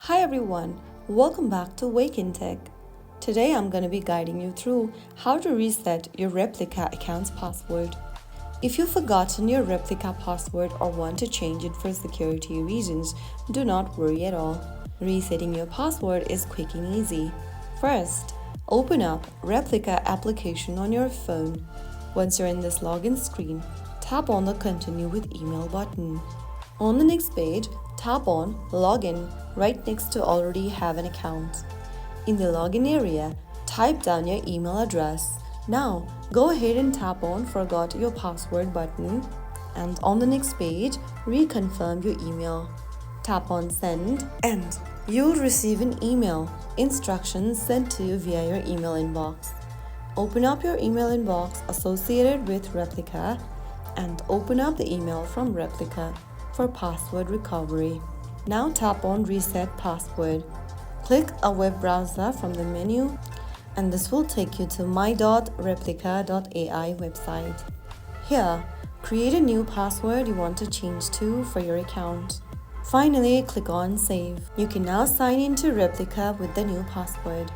Hi everyone, welcome back to Wake&Tech. Today I'm going to be guiding you through how to reset your Replika account's password. If you've forgotten your Replika password or want to change it for security reasons, do not worry at all. Resetting your password is quick and easy. First, open up Replika application on your phone. Once you're in this login screen, tap on the Continue with Email button. On the next page, tap on Login right next to already have an account. In the login area, type down your email address. Now, go ahead and tap on Forgot Your Password button, and on the next page, reconfirm your email. Tap on Send and you'll receive an email instructions sent to you via your email inbox. Open up your email inbox associated with Replika and open up the email from Replika for password recovery. Now tap on Reset Password. Click a web browser from the menu and this will take you to my.replika.ai website. Here, create a new password you want to change to for your account. Finally, click on Save. You can now sign into Replika with the new password.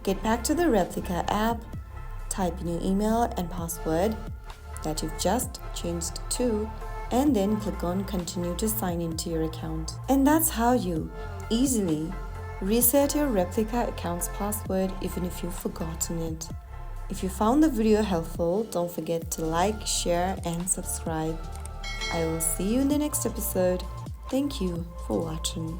Get back to the Replika app, type in your email and password that you've just changed to, and then click on Continue to sign into your account. And that's how you easily reset your Replika account's password even if you've forgotten it. If you found the video helpful, don't forget to like, share, and subscribe. I will see you in the next episode. Thank you for watching.